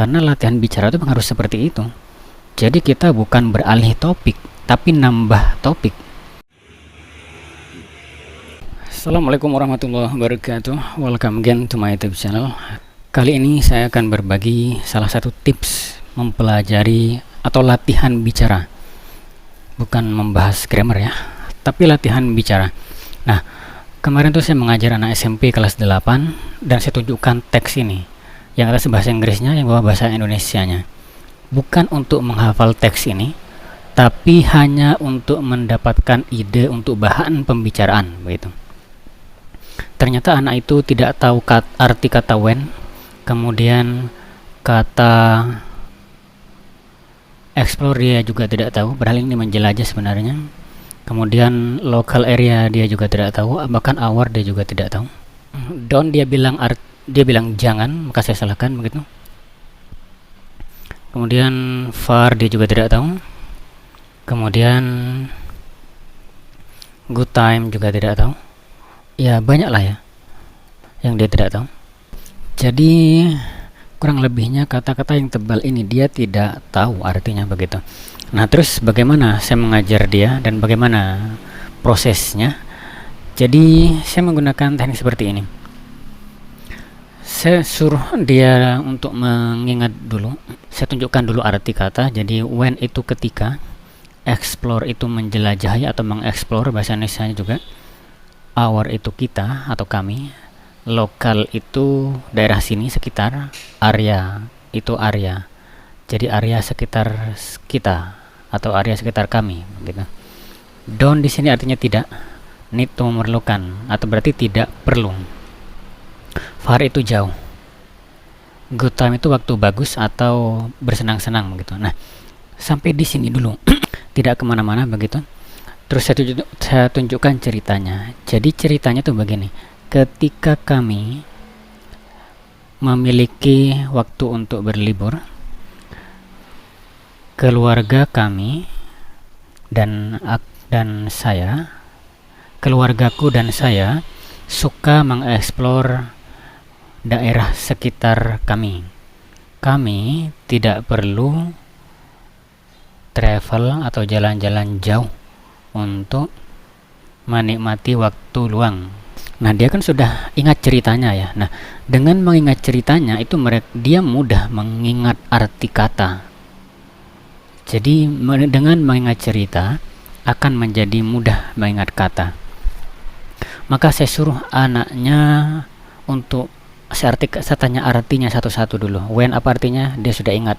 Karena latihan bicara itu harus seperti itu. Jadi kita bukan beralih topik, tapi nambah topik. Assalamualaikum warahmatullahi wabarakatuh. Welcome again to my YouTube channel. Kali ini saya akan berbagi salah satu tips mempelajari atau latihan bicara. Bukan membahas grammar ya, tapi latihan bicara. Nah, kemarin tuh saya mengajar anak SMP kelas 8 dan saya tunjukkan teks ini. Yang atas bahasa Inggrisnya, yang bawah bahasa Indonesianya. Bukan untuk menghafal teks ini, tapi hanya untuk mendapatkan ide untuk bahan pembicaraan, begitu. Ternyata anak itu tidak tahu arti kata when, kemudian kata explore dia juga tidak tahu, padahal ini menjelajah sebenarnya. Kemudian local area dia juga tidak tahu, bahkan hour dia juga tidak tahu. Don't dia bilang jangan, maka saya salahkan begitu. Kemudian far dia juga tidak tahu. Kemudian good time juga tidak tahu. Ya banyak lah ya yang dia tidak tahu. Jadi kurang lebihnya kata-kata yang tebal ini dia tidak tahu artinya begitu. Nah terus bagaimana saya mengajar dia dan bagaimana prosesnya? Jadi saya menggunakan teknik seperti ini. Saya suruh dia untuk mengingat dulu. Saya tunjukkan dulu arti kata. Jadi when itu ketika, explore itu menjelajahi atau mengeksplor bahasa Indonesia juga, hour itu kita atau kami, lokal itu daerah sini sekitar, area itu area. Jadi area sekitar kita atau area sekitar kami gitu. Don't di sini artinya tidak, need itu memerlukan atau berarti tidak perlu. Far itu jauh. Good time itu waktu bagus atau bersenang-senang begitu. Nah, sampai di sini dulu, tidak kemana-mana begitu. Terus saya tunjukkan ceritanya. Jadi ceritanya tuh begini. Ketika kami memiliki waktu untuk berlibur, keluarga kami dan saya, keluargaku dan saya suka mengeksplor daerah sekitar kami. Kami tidak perlu travel atau jalan-jalan jauh untuk menikmati waktu luang. Nah, dia kan sudah ingat ceritanya ya. Nah, dengan mengingat ceritanya itu dia mudah mengingat arti kata. Jadi dengan mengingat cerita akan menjadi mudah mengingat kata. Maka saya suruh anaknya untuk saya tanya artinya satu-satu dulu. When apa artinya? Dia sudah ingat.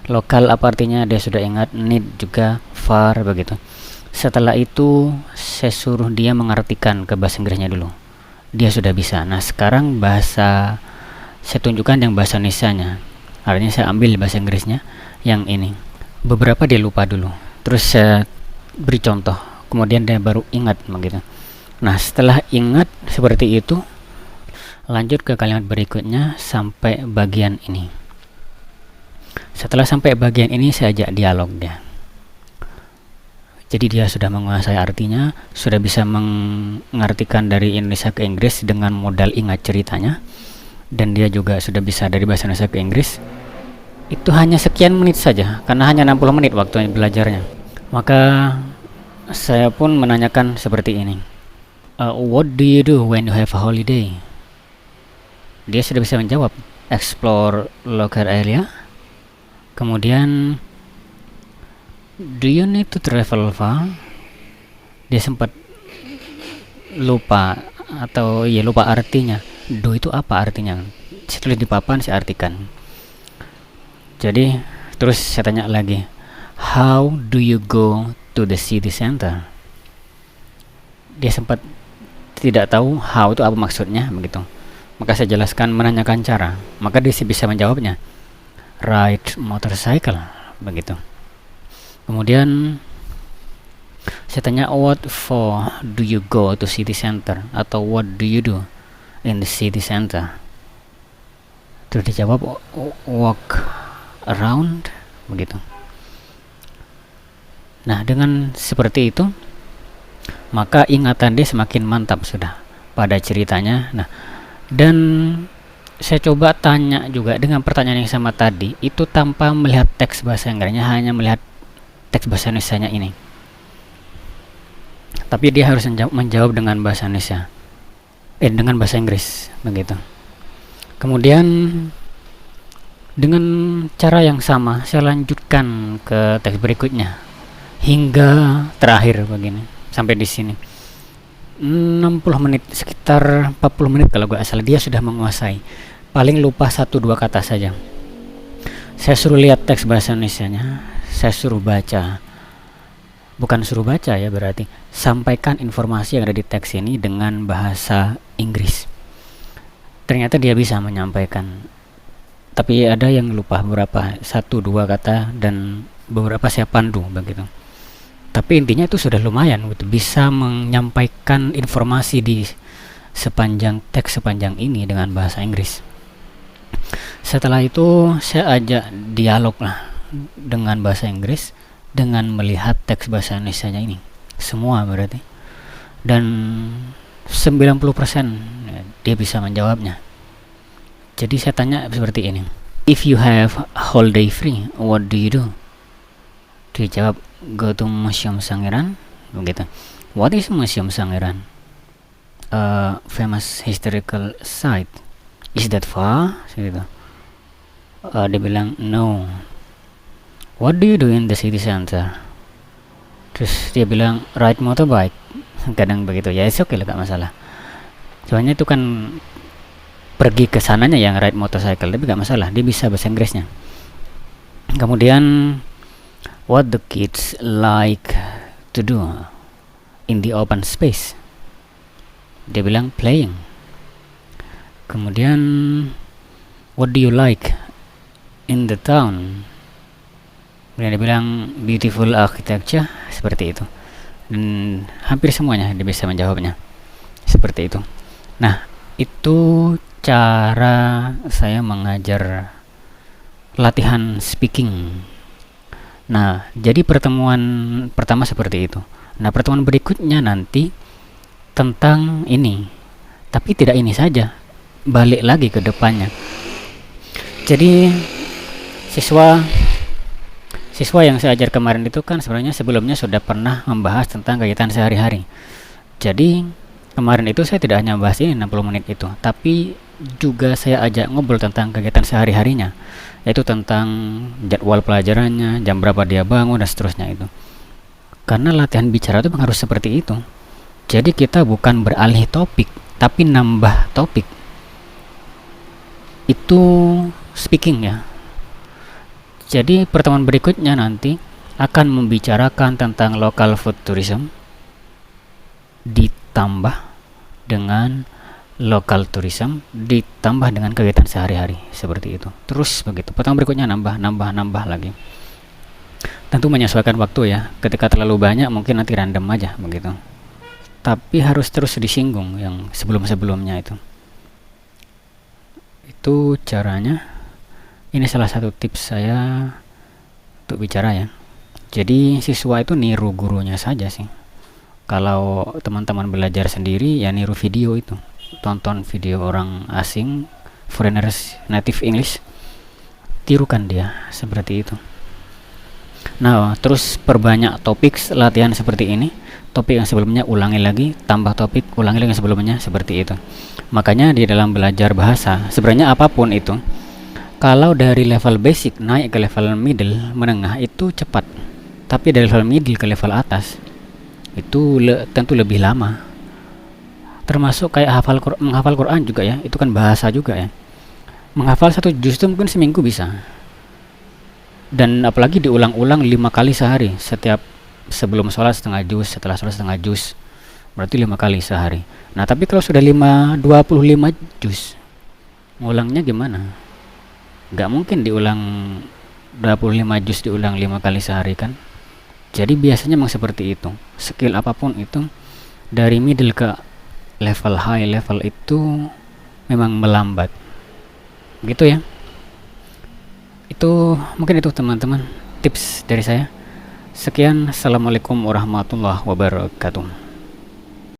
Lokal apa artinya? Dia sudah ingat. Need juga, far begitu. Setelah itu saya suruh dia mengartikan ke bahasa Inggrisnya dulu. Dia sudah bisa. Nah sekarang saya tunjukkan yang bahasa Indonesianya. Artinya saya ambil bahasa Inggrisnya yang ini. Beberapa dia lupa dulu. Terus saya beri contoh. Kemudian dia baru ingat begitu. Nah setelah ingat seperti itu, lanjut ke kalimat berikutnya sampai bagian ini. Setelah sampai bagian ini saya ajak dialog dia. Jadi dia sudah menguasai artinya, sudah bisa mengartikan dari Indonesia ke Inggris dengan modal ingat ceritanya, dan dia juga sudah bisa dari bahasa Indonesia ke Inggris. Itu hanya sekian menit saja, karena hanya 60 menit waktu belajarnya. Maka saya pun menanyakan seperti ini. What do you do when you have a holiday? Dia sudah bisa menjawab, explore local area. Kemudian do you need to travel far? Dia sempat lupa atau ya lupa artinya. Do itu apa artinya? Saya tulis di papan, saya artikan. Jadi terus saya tanya lagi, how do you go to the city center? Dia sempat tidak tahu how itu apa maksudnya begitu. Maka saya jelaskan, menanyakan cara. Maka dia bisa menjawabnya, ride motorcycle begitu. Kemudian saya tanya, what for do you go to city center? Atau what do you do in the city center? Terus dijawab, walk around begitu. Nah dengan seperti itu maka ingatan dia semakin mantap sudah pada ceritanya. Nah dan saya coba tanya juga dengan pertanyaan yang sama tadi, itu tanpa melihat teks bahasa Inggrisnya, hanya melihat teks bahasa Indonesianya ini. Tapi dia harus menjawab dengan bahasa Indonesia, dengan bahasa Inggris, begitu. Kemudian dengan cara yang sama saya lanjutkan ke teks berikutnya hingga terakhir begini sampai di sini. 60 menit, sekitar 40 menit kalau gak salah, dia sudah menguasai. Paling lupa 1-2 kata saja. Saya suruh lihat teks bahasa Indonesianya, saya suruh baca. Bukan suruh baca ya, berarti sampaikan informasi yang ada di teks ini dengan bahasa Inggris. Ternyata dia bisa menyampaikan. Tapi ada yang lupa beberapa, 1-2 kata, dan beberapa saya pandu begitu. Tapi intinya itu sudah lumayan gitu, bisa menyampaikan informasi di sepanjang teks sepanjang ini dengan bahasa Inggris. Setelah itu saya ajak dialog lah dengan bahasa Inggris dengan melihat teks bahasa Indonesianya ini semua berarti, dan 90% dia bisa menjawabnya. Jadi saya tanya seperti ini, if you have whole day free, what do you do? Dia jawab, go to Museum Sangiran, begitu. What is Museum Sangiran? A famous historical site. Is that far? Gitu. Dia bilang no. What do you do in the city center? Terus dia bilang ride motorbike. Kadang begitu ya, oke lah, gak masalah. Soalnya itu kan pergi ke sananya yang ride motorcycle, tapi gak masalah, dia bisa bahasa Inggrisnya. Kemudian what the kids like to do in the open space? Dia bilang playing. Kemudian what do you like in the town? Kemudian dia bilang beautiful architecture, seperti itu. Dan hampir semuanya dia bisa menjawabnya seperti itu. Nah, itu cara saya mengajar latihan speaking. Nah, jadi pertemuan pertama seperti itu. Nah, pertemuan berikutnya nanti tentang ini. Tapi tidak ini saja, balik lagi ke depannya. Jadi siswa yang saya ajar kemarin itu kan sebenarnya sebelumnya sudah pernah membahas tentang kegiatan sehari-hari. Jadi kemarin itu saya tidak hanya bahas ini 60 menit itu, tapi juga saya ajak ngobrol tentang kegiatan sehari-harinya, yaitu tentang jadwal pelajarannya, jam berapa dia bangun, dan seterusnya itu. Karena latihan bicara itu harus seperti itu. Jadi kita bukan beralih topik, tapi nambah topik. Itu speaking ya. Jadi pertemuan berikutnya nanti akan membicarakan tentang local food tourism ditambah dengan local tourism ditambah dengan kegiatan sehari-hari, seperti itu. Terus begitu. Pertemuan berikutnya nambah lagi. Tentu menyesuaikan waktu ya. Ketika terlalu banyak mungkin nanti random aja begitu. Tapi harus terus disinggung yang sebelum-sebelumnya itu. Itu caranya. Ini salah satu tips saya untuk bicara ya. Jadi siswa itu niru gurunya saja sih. Kalau teman-teman belajar sendiri ya niru video itu. Tonton video orang asing, foreigners native English, tirukan dia seperti itu. Nah, terus perbanyak topik latihan seperti ini. Topik yang sebelumnya ulangi lagi, tambah topik, ulangi lagi yang sebelumnya, seperti itu. Makanya di dalam belajar bahasa, sebenarnya apapun itu, kalau dari level basic naik ke level middle, menengah itu cepat. Tapi dari level middle ke level atas itu tentu lebih lama. Termasuk kayak menghafal Quran juga ya, itu kan bahasa juga ya. Menghafal 1 juz itu mungkin seminggu bisa. Dan apalagi diulang-ulang 5 kali sehari, setiap sebelum sholat setengah juz, setelah sholat setengah juz, berarti 5 kali sehari. Nah tapi kalau sudah 25 juz, ngulangnya gimana? Gak mungkin diulang 25 juz diulang 5 kali sehari kan. Jadi biasanya memang seperti itu. Skill apapun itu dari middle ke level high level itu memang melambat gitu ya. Itu mungkin itu teman-teman tips dari saya. Sekian, assalamualaikum warahmatullahi wabarakatuh.